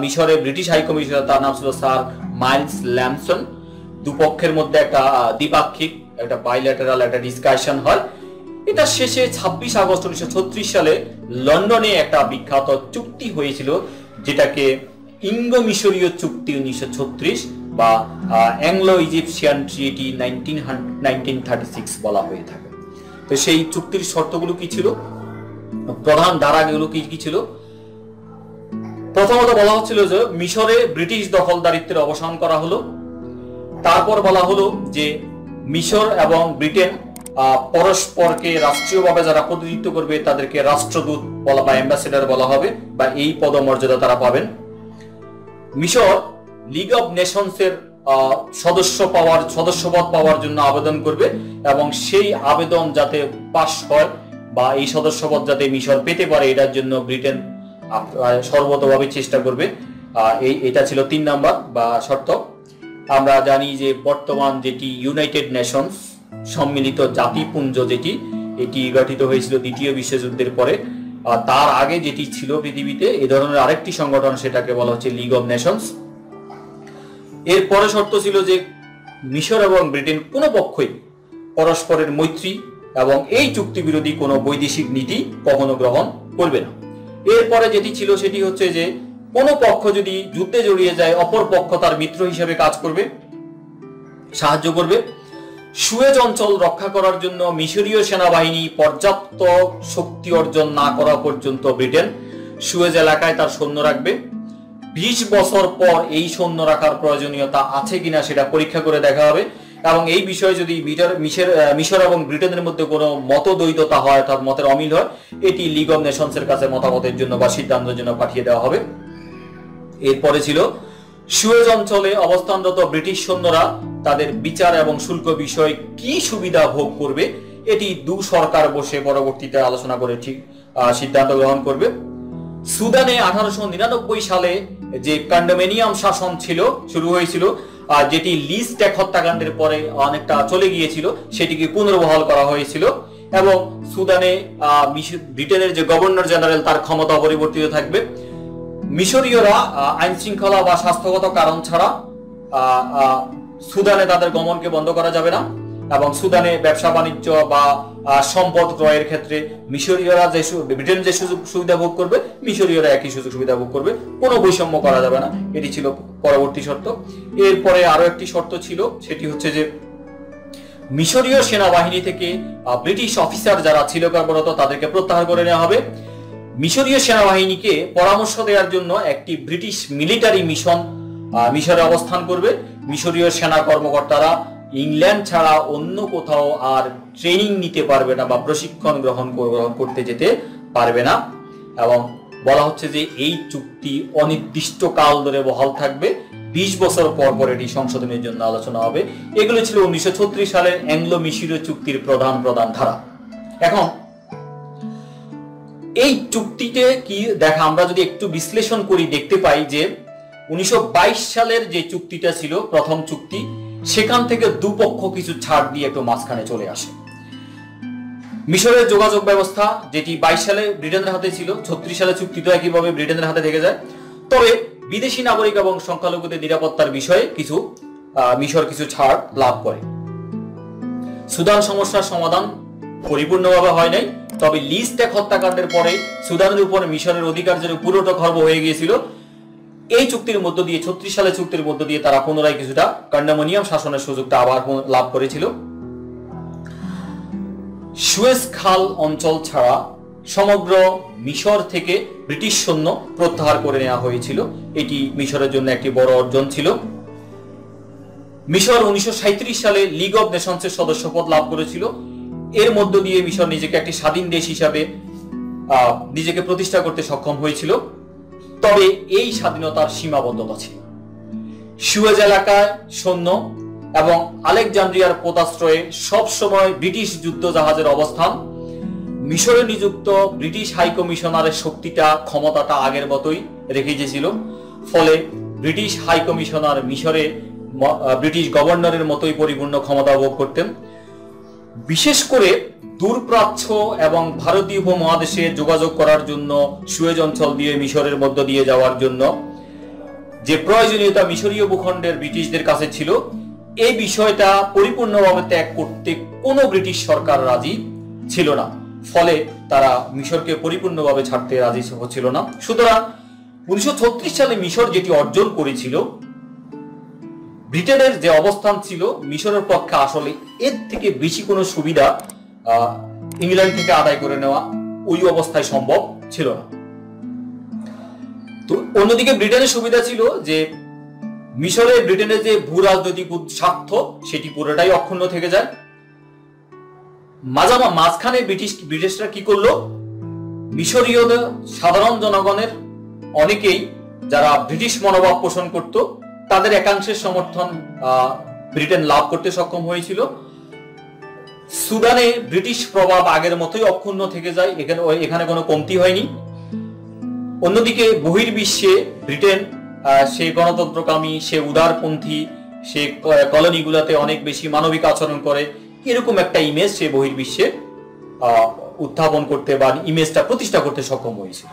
মিশরে, ব্রিটিশ হাই কমিশনার, তার নাম ছিল স্যার মাইলস ল্যামসন। দুপক্ষের মধ্যে একটা দ্বিপাক্ষিক একটা বাইল্যাটারাল একটা ডিসকাশন হয়। এটা শেষে 26 আগস্ট 1936 সালে লন্ডনে একটা বিখ্যাত চুক্তি হয়েছিল, যেটাকে ইঙ্গো মিশরীয় চুক্তি 1936 বা অ্যাংলো ইজিপশিয়ান ট্রিটি 1936 বলা হয়ে থাকে। তো সেই চুক্তির শর্তগুলো কি ছিল, প্রধান ধারাগুলো কি ছিল? প্রথমত বলা হচ্ছিল যে মিশরে ব্রিটিশ দখলদারিত্বের অবসান করা হলো। তারপর বলা হলো যে মিশর এবং ব্রিটেন পরস্পরকে রাষ্ট্রীয়ভাবে যারা প্রতিনিধিত্ব করবে তাদেরকে রাষ্ট্রদূত বলা বা অ্যাম্বাসেডর বলা হবে, বা এই পদমর্যাদা তারা পাবেন। মিশর লিগ অব নেশনস এর সদস্যপদ পাওয়ার জন্য আবেদন করবে এবং সেই আবেদন যাতে পাস হয় বা এই সদস্যপদ যাতে মিশর পেতে পারে এটার জন্য ব্রিটেন সর্বতভাবে চেষ্টা করবে। এটা ছিল 3 নাম্বার বা শর্ত। আমরা জানি যে বর্তমান যেটি ইউনাইটেড নেশনস সম্মিলিত জাতিপুঞ্জ এটি গঠিত হয়েছিল দ্বিতীয় বিশ্বযুদ্ধের পরে। তার আগে যেটি ছিল পৃথিবীতে এই ধরনের আরেকটি সংগঠন, সেটাকে বলা হচ্ছে লিগ অব নেশনস। এর পরে শর্ত ছিল যে মিশর এবং ব্রিটেন কোনো পক্ষই পরস্পরের মৈত্রী এবং এই চুক্তি বিরোধী কোনো বৈদেশিক নীতি কখনো গ্রহণ করবে না। এরপরে যেটি ছিল সেটি হচ্ছে যে কোনো পক্ষ যদি যুদ্ধে জড়িয়ে যায় অপর পক্ষ তার মিত্র হিসেবে কাজ করবে, সাহায্য করবে। সুয়েজ অঞ্চল রক্ষা করার জন্য মিশরীয় সেনাবাহিনী পর্যাপ্ত শক্তি অর্জন না করা পর্যন্ত ব্রিটেন সুয়েজ এলাকায় তার সৈন্য রাখবে। 20 বছর পর এই সৈন্য রাখার প্রয়োজনীয়তা আছে কিনা সেটা পরীক্ষা করে দেখা হবে এবং এই বিষয়ে যদি মিশর এবং ব্রিটেনের মধ্যে কোনো মতদ্বৈধতা হয়, অর্থাৎ মতের অমিল হয়, এটি লিগ অব নেশনসের কাছে মতামতের জন্য বা সিদ্ধান্তের জন্য পাঠিয়ে দেওয়া হবে। এরপরে ছিল সুয়েজ অঞ্চলে অবস্থানরত ব্রিটিশ সৈন্যরা তাদের বিচার এবং শুল্ক বিষয়ে কি সুবিধা ভোগ করবে এটি দু সরকার বসে পরবর্তীতে আলোচনা করে ঠিক সিদ্ধান্ত গ্রহণ করবে। সুদানে 1899 সালে যে কন্ডোমিনিয়াম শাসন শুরু হয়েছিল, যেটি লিজ ট্যাক হত্যাকাণ্ডের পরে অনেকটা চলে গিয়েছিল, সেটিকে পুনর্বহাল করা হয়েছিল এবং সুদানে ব্রিটেনের যে গভর্নর জেনারেল তার ক্ষমতা অপরিবর্তিত থাকবে। মিশরীয়রা আইন শৃঙ্খলা বা স্বাস্থ্যগত কারণ ছাড়া সুদানে তাদের গমনকে বন্ধ করা যাবে না এবং সুদানে ব্যবসা বাণিজ্য বা সম্পদ ক্রয়ের ক্ষেত্রে মিশরীয়রা ব্রিটেন যে সুযোগ সুবিধা ভোগ করবে মিশরীয়রা একই সুযোগ সুবিধা ভোগ করবে, কোনো বৈষম্য করা যাবে না। এটি ছিল পরবর্তী শর্ত। এরপরে আরো একটি শর্ত ছিল, সেটি হচ্ছে যে মিশরীয় সেনাবাহিনী থেকে ব্রিটিশ অফিসার যারা ছিল কর্মরত তাদেরকে প্রত্যাহার করে নেওয়া হবে। মিশরীয় সেনাবাহিনীকে পরামর্শ দেওয়ার জন্য একটি ব্রিটিশ মিলিটারি মিশন মিশরে অবস্থান করবে। মিশরীয় সেনা কর্মকর্তারা ইংল্যান্ড ছাড়া অন্য কোথাও আর ট্রেনিং নিতে পারবে না বা প্রশিক্ষণ গ্রহণ করতে যেতে পারবে না এবং বলা হচ্ছে যে এই চুক্তি অনির্দিষ্ট কাল ধরে বহাল থাকবে। 20 বছর পর পর এটি সংশোধনের জন্য আলোচনা হবে। এগুলো ছিল 1936 সালের অ্যাংলো মিশরীয় চুক্তির প্রধান ধারা। এখন এই চুক্তিতে কি দেখা, আমরা যদি একটু বিশ্লেষণ করি দেখতে পাই যে 1922 সালের যে চুক্তিটা ছিল প্রথম চুক্তি, সেখান থেকে দুপক্ষ কিছু ছাড় দিয়ে একটু মাঝখানে চলে আসে। মিশরের যোগাযোগ ব্যবস্থা যেটি 22 সালে ব্রিটেনের হাতে ছিল, 36 সালে চুক্তিটা একইভাবে ব্রিটেনের হাতে থেকে যায়। তবে বিদেশি নাগরিক এবং সংখ্যালঘুদের নিরাপত্তার বিষয়ে মিশর কিছু ছাড় লাভ করে। সুদান সমস্যার সমাধান পরিপূর্ণভাবে হয় নাই, তবে লিজ ট্যাক হত্যাকাণ্ডের পরে সুদানের উপর মিশরের অধিকার যেন পুরোটা খর্ব হয়ে গিয়েছিল। এই চুক্তির মধ্য দিয়ে 36 সালে চুক্তির মধ্য দিয়ে তারা পুনরায় কিছুটা কন্ডোমিনিয়াম শাসনের সুযোগটা আবার লাভ করেছিল। সুয়েজ খাল অঞ্চল ছাড়া সমগ্র মিশর থেকে ব্রিটিশ সৈন্য প্রত্যাহার করে নেওয়া হয়েছিল। এটি মিশরের জন্য একটি বড় অর্জন ছিল। মিশর 1937 সালে লিগ অব নেশনসের সদস্যপদ লাভ করেছিল। এর মধ্য দিয়ে মিশর নিজেকে একটি স্বাধীন দেশ হিসাবে নিজেকে প্রতিষ্ঠা করতে সক্ষম হয়েছিল। তবে এই স্বাধীনতার সীমাবদ্ধতা ছিল। সুয়েজ এলাকায় সৈন্য এবং আলেকজান্দ্রিয়ার পোতাশ্রয়ে সবসময় ব্রিটিশ যুদ্ধ জাহাজের অবস্থান, মিশরে নিযুক্ত ব্রিটিশ হাই কমিশনারের ক্ষমতাটা আগের মতোই রেখে গিয়েছিল। ফলে ব্রিটিশ হাই কমিশনার মিশরে ব্রিটিশ গভর্নরের মতোই পরিপূর্ণ ক্ষমতা ভোগ করতেন। বিশেষ করে দূরপ্রাচ্য এবং ভারতীয় উপমহাদেশে যোগাযোগ করার জন্য সুয়েজ অঞ্চল দিয়ে মিশরের মধ্য দিয়ে যাওয়ার জন্য যে প্রয়োজনীয়তা মিশরীয় ভূখণ্ডের ব্রিটিশদের কাছে ছিল, এই বিষয়টা পরিপূর্ণভাবে ত্যাগ করতে কোনো ব্রিটিশ সরকার রাজি ছিল না। ফলে তারা মিশরকে পরিপূর্ণভাবে ছাড়তে রাজি হচ্ছিল না। সুতরাং 1936 সালে মিশর যেটি অর্জন করেছিল, ব্রিটেনের যে অবস্থান ছিল মিশরের পক্ষে আসলে এর থেকে বেশি কোনো সুবিধা ইংল্যান্ড থেকে আদায় করে নেওয়া ওই অবস্থায় সম্ভব ছিল না। তো অন্যদিকে ব্রিটেনের সুবিধা ছিল যে মিশরে ব্রিটেনের যে ভূ রাজনৈতিক স্বার্থ সেটি পুরোটাই অক্ষুণ্ণ থেকে যায়। মাঝখানে ব্রিটিশরা কি করলো, মিশরীয়দের সাধারণ জনগণের অনেকেই যারা ব্রিটিশ মনোভাব পোষণ করত তাদের একাংশের সমর্থন ব্রিটেন লাভ করতে সক্ষম হয়েছিল। সুদানে ব্রিটিশ প্রভাব আগের মতোই অক্ষুণ্ণ থেকে যায়, এখানে কোনো কমতি হয়নি। অন্যদিকে বহির্বিশ্বে ব্রিটেন সে গণতন্ত্রকামী, সে উদারপন্থী, সে কলোনিগুলোতে অনেক বেশি মানবিক আচরণ করে, এরকম একটা ইমেজ সে বহির্বিশ্বে উত্থাপন করতে বা ইমেজটা প্রতিষ্ঠা করতে সক্ষম হয়েছিল।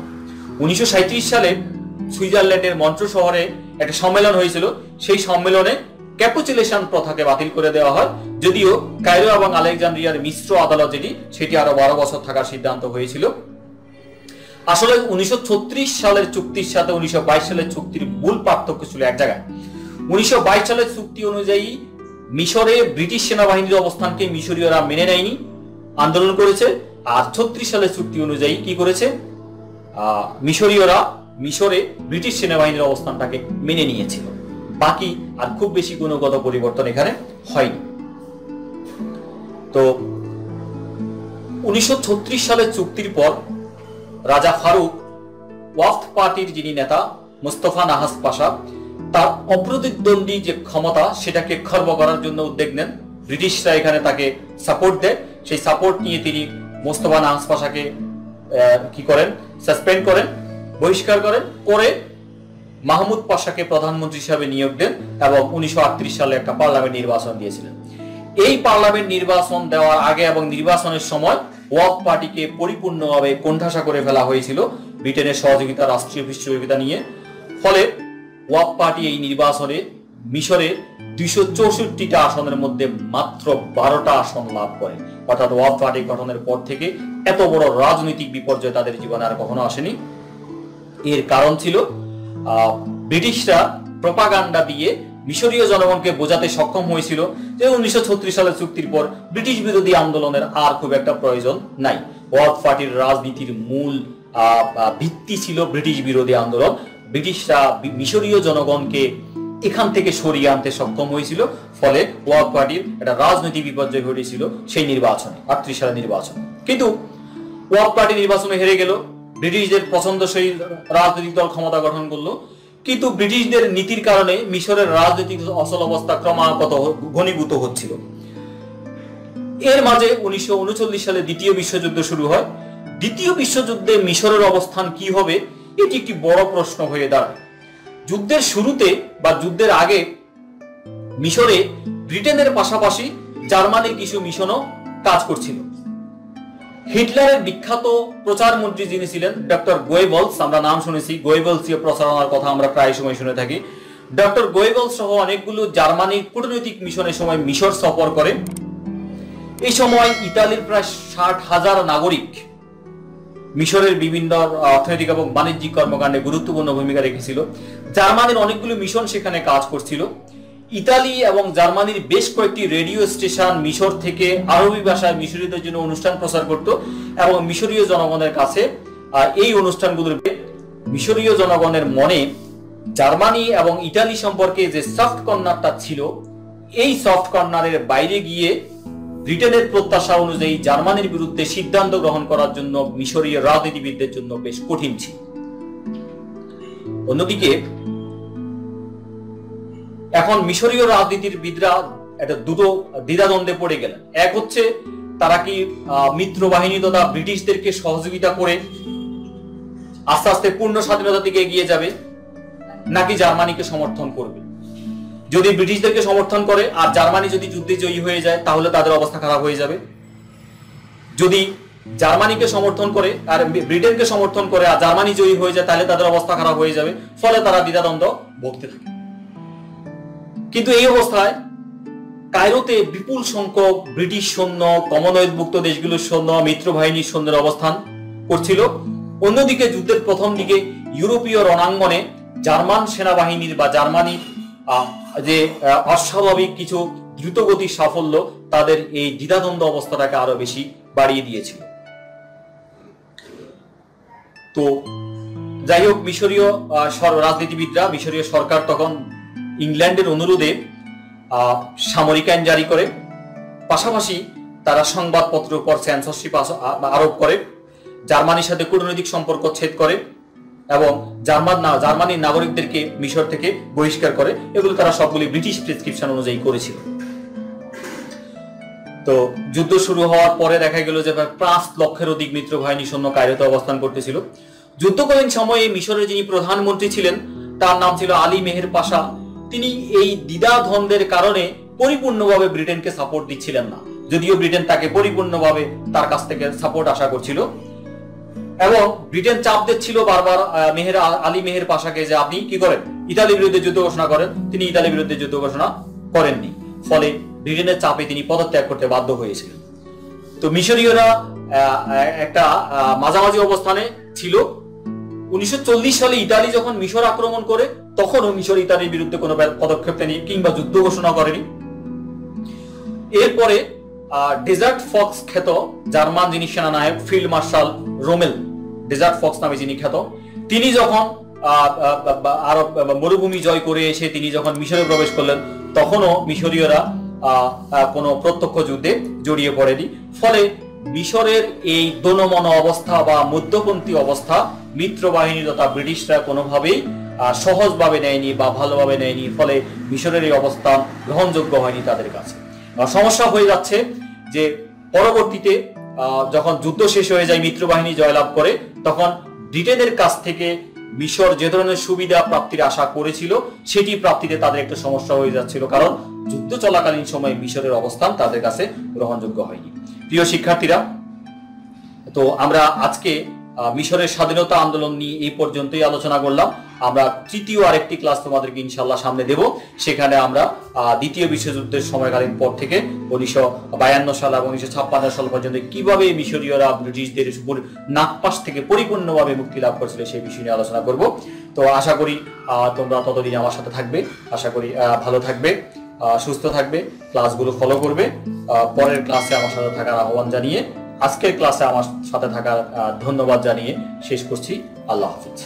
1937 সালে সুইজারল্যান্ডের মন্ট্রো শহরে একটা সম্মেলন হয়েছিল। সেই সম্মেলনে ক্যাপুচুলেশন প্রথাকে বাতিল করে দেওয়া হয়, যদিও কায়রো এবং আলেকজান্দ্রিয়ার মিশ্র আদালত সেটি আরো 12 বছর থাকার সিদ্ধান্ত হয়েছিল। আসলে 1936 সালের চুক্তির সাথে 1922 সালের চুক্তির মূল পার্থক্য ছিল এক জায়গায়। 1922 সালের চুক্তি অনুযায়ী মিশরে ব্রিটিশ সেনাবাহিনীর অবস্থানকে মিশরীয়রা মেনে নেয়নি, আন্দোলন করেছে। আর 36 সালের চুক্তি অনুযায়ী কি করেছে, মিশরীয়রা মিশরে ব্রিটিশ সেনাবাহিনীর অবস্থানটাকে মেনে নিয়েছিল। বাকি আর খুব বেশি গুণগত পরিবর্তন এখানে হয়নি। তো 1936 সালের চুক্তির পর রাজা ফারুক ওয়াফদ পার্টির যিনি নেতা মোস্তফা নাহাস পাশা, তার অপ্রতিদ্বন্দ্বী যে ক্ষমতা সেটাকে খর্ব করার জন্য উদ্যোগ নেন। ব্রিটিশরা এখানে তাকে সাপোর্ট দেয়। সেই সাপোর্ট নিয়ে তিনি মোস্তফা নাহাস পাশাকে কি করেন, সাসপেন্ড করেন, বহিষ্কার করেন। পরে মাহমুদ পাশাকে প্রধানমন্ত্রী হিসাবে নিয়োগ দেন এবং 1938 সালে একটা পার্লামেন্ট নির্বাচন দিয়েছিলেন। এই পার্লামেন্ট নির্বাচন দেওয়ার আগে এবং নির্বাচনের সময় ওয়াফদ পার্টিকে পরিপূর্ণভাবে কোণঠাসা করে ফেলা হয়েছিল ব্রিটেনের সহযোগিতা, রাষ্ট্রীয় পৃষ্ঠপোষকতা নিয়ে। ফলে ওয়াফদ পার্টি এই নির্বাচনে মিশরে 264টা আসনের মধ্যে মাত্র 12টা আসন লাভ করে। অর্থাৎ ওয়াফদ পার্টি গঠনের পর থেকে এত বড় রাজনৈতিক বিপর্যয় তাদের জীবনে আর কখনো আসেনি। এর কারণ ছিল ব্রিটিশরা প্রপাগান্ডা দিয়ে মিশরীয় জনগণকে বোঝাতে সক্ষম হয়েছিল যে 1936 সালের চুক্তির পর ব্রিটিশ বিরোধী আন্দোলনের আর খুব একটা প্রয়োজন নাই। ওয়াফদ পার্টির রাজনীতির মূল ভিত্তি ছিল ব্রিটিশ বিরোধী আন্দোলন। ব্রিটিশরা মিশরীয় জনগণকে এখান থেকে সরিয়ে আনতে সক্ষম হয়েছিল। ফলে ওয়াফদ পার্টির একটা রাজনৈতিক বিপর্যয় ঘটেছিল সেই নির্বাচনে, 38 সালের নির্বাচনে। কিন্তু ওয়াফদ পার্টি নির্বাচনে হেরে গেল, ব্রিটিশদের পছন্দসই রাজনৈতিক দল ক্ষমতা গঠন করলো। কিন্তু ব্রিটিশদের নীতির কারণে মিশরের রাজনৈতিক অচল অবস্থা ক্রমাগত ঘনীভূত হচ্ছিল। এর মাঝে 1939 সালে দ্বিতীয় বিশ্বযুদ্ধ শুরু হয়। দ্বিতীয় বিশ্বযুদ্ধে মিশরের অবস্থান কি হবে এটি একটি বড় প্রশ্ন হয়ে দাঁড়ায়। যুদ্ধের শুরুতে বা যুদ্ধের আগে মিশরে ব্রিটেনের পাশাপাশি জার্মানির কিছু মিশনও কাজ করছিল। হিটলারের বিখ্যাত প্রচার মন্ত্রী যিনি ছিলেন ডক্টর গোয়েবলস, আমরা নাম শুনেছি, গোয়েবলসীয় প্রচারণার কথা আমরা প্রায় সময় শুনে থাকি। ডক্টর গোয়েবলস সহ অনেকগুলো জার্মানির কূটনৈতিক মিশনের সময় মিশর সফর করে। এই সময় ইতালির প্রায় 60,000 নাগরিক মিশরের বিভিন্ন অর্থনৈতিক এবং বাণিজ্যিক কর্মকাণ্ডে গুরুত্বপূর্ণ ভূমিকা রেখেছিল। জার্মানির অনেকগুলো মিশন সেখানে কাজ করছিল। ইতালি এবং জার্মানির বেশ কয়েকটি রেডিও স্টেশন মিশর থেকে আরবি ভাষায় মিশরীয়দের জন্য অনুষ্ঠান প্রচার করত এবং মিশরীয় জনগণের কাছে এই অনুষ্ঠানগুলোর মিশরীয় জনগণের মনে জার্মানি এবং ইতালি সম্পর্কে যে সফট কর্নারটা ছিল, এই সফট কর্নারের বাইরে গিয়ে ব্রিটেনের প্রত্যাশা অনুযায়ী জার্মানির বিরুদ্ধে সিদ্ধান্ত গ্রহণ করার জন্য মিশরীয় রাজনীতিবিদদের জন্য বেশ কঠিন ছিল। অন্যদিকে এখন মিশরীয় রাজনীতিবিদরা একটা দুটো দ্বিধাদ্বন্দ্বে পড়ে গেলেন। এক হচ্ছে তারা কি মিত্র বাহিনী তথা ব্রিটিশদেরকে সহযোগিতা করে আস্তে আস্তে পূর্ণ স্বাধীনতার দিকে এগিয়ে যাবে, নাকি জার্মানিকে সমর্থন করবে। যদি ব্রিটিশদেরকে সমর্থন করে আর জার্মানি যদি যুদ্ধে জয়ী হয়ে যায় তাহলে তাদের অবস্থা খারাপ হয়ে যাবে। যদি জার্মানিকে সমর্থন করে আর ব্রিটেনকে সমর্থন করে আর জার্মানি জয়ী হয়ে যায় তাহলে তাদের অবস্থা খারাপ হয়ে যাবে। ফলে তারা দ্বিধাদ্বন্দ্ব ভুগতে থাকে। কিন্তু এই অবস্থায় কায়রোতে বিপুল সংখ্যক ব্রিটিশ সৈন্য, কমনওয়েলথভুক্ত দেশগুলোর সৈন্য, মিত্র বাহিনীর সৈন্যের অবস্থান করছিল। অন্যদিকে যুদ্ধের প্রথম দিকে ইউরোপীয় রণাঙ্গনে জার্মান সেনাবাহিনীর বা জার্মানির যে অস্বাভাবিক কিছু দ্রুতগতির সাফল্য তাদের এই দ্বিধাদ্বন্দ্ব অবস্থাটাকে আরো বেশি বাড়িয়ে দিয়েছিল। তো যাই হোক, মিশরীয় রাজনীতিবিদরা, মিশরীয় সরকার তখন ইংল্যান্ডের অনুরোধে সামরিক আইন জারি করে, পাশাপাশি তারা সংবাদপত্রের উপর সেন্সরশিপ আরোপ করে, জার্মানির সাথে কূটনৈতিক সম্পর্ক ছেদ করে এবং জার্মানির নাগরিকদেরকে মিশর থেকে বহিষ্কার করে। এগুলো তারা সবগুলি ব্রিটিশ প্রেসক্রিপশন অনুযায়ী করেছিল। তো যুদ্ধ শুরু হওয়ার পরে দেখা গেল যে প্রায় 5 লক্ষের অধিক মিত্রবাহিনী সৈন্য কায়রোতে অবস্থান করতেছিল। যুদ্ধকালীন সময়ে মিশরের যিনি প্রধানমন্ত্রী ছিলেন তার নাম ছিল আলী মেহের পাশা। তিনি এই দ্বিধাদ্বন্দ্বের কারণে পরিপূর্ণভাবে ব্রিটেনকে সাপোর্ট দিচ্ছিলেন না, যদিও ব্রিটেন তাকে পরিপূর্ণভাবে তার কাছ থেকে সাপোর্ট আশা করছিল। এবং ব্রিটেন চাপ দিচ্ছিল বারবার আলী মেহের পাশাকে যে আপনি কি করেন, ইতালির বিরুদ্ধে যুদ্ধ ঘোষণা করেন। তিনি ইতালির বিরুদ্ধে যুদ্ধ ঘোষণা করেননি, ফলে ব্রিটেনের চাপে তিনি পদত্যাগ করতে বাধ্য হয়েছিলেন। তো মিশরীয়রা একটা মাঝামাঝি অবস্থানে ছিল। 1940 সালে ইতালি যখন মিশর আক্রমণ করে তখনও মিশর ইতালির বিরুদ্ধে কোনো পদক্ষেপ নেয়নি কিংবা যুদ্ধ ঘোষণা করেনি। এরপরে ডেজার্ট ফক্স খ্যাত জার্মান যিনি সেনানায়ক field marshal Rommel, desert fox নামে যিনি খ্যাত, তিনি যখন আরব মরুভূমি জয় করে এসে তিনি যখন মিশরে প্রবেশ করলেন তখনও মিশরীয়রা কোনো প্রত্যক্ষ যুদ্ধে জড়িয়ে পড়েনি। ফলে মিশরের এই দোনমন অবস্থা বা মধ্যপন্থী অবস্থা মিত্রবাহিনী তথা ব্রিটিশরা কোনোভাবেই সহজভাবে নেয়নি বা ভালোভাবে নেয়নি। ফলে মিশরের এই অবস্থান গ্রহণযোগ্য হয়নি তাদের কাছে। সমস্যা হয়ে যাচ্ছে যে পরবর্তীতে যখন যুদ্ধ শেষ হয়ে যায়, মিত্রবাহিনী জয়লাভ করে, তখন ব্রিটেনের কাছ থেকে মিশর যে ধরনের সুবিধা প্রাপ্তির আশা করেছিল সেটি প্রাপ্তিতে তাদের একটা সমস্যা হয়ে যাচ্ছিল, কারণ যুদ্ধ চলাকালীন সময়ে মিশরের অবস্থান তাদের কাছে গ্রহণযোগ্য হয়নি। প্রিয় শিক্ষার্থীরা, তো আমরা আজকে মিশরের স্বাধীনতা আন্দোলন নিয়ে এই পর্যন্তই আলোচনা করলাম। আমরা তৃতীয় আরেকটি ক্লাস তোমাদেরকে ইনশাআল্লাহ সামনে দেব। সেখানে আমরা দ্বিতীয় বিশ্বযুদ্ধের সময়কালীন পর থেকে 1952 সাল এবং 1956 সাল পর্যন্ত কিভাবে মিশরীয়রা ব্রিটিশদের উপর নাগপাশ থেকে পরিপূর্ণভাবে মুক্তি লাভ করেছিল সেই বিষয় নিয়ে আলোচনা করব। তো আশা করি তোমরা ততদিন আমার সাথে থাকবে, আশা করি ভালো থাকবে, সুস্থ থাকবে, ক্লাসগুলো ফলো করবে। পরের ক্লাসে আমার সাথে থাকার আহ্বান জানিয়ে আজকের ক্লাসে আমার সাথে থাকার ধন্যবাদ জানিয়ে শেষ করছি। আল্লাহ হাফিজ।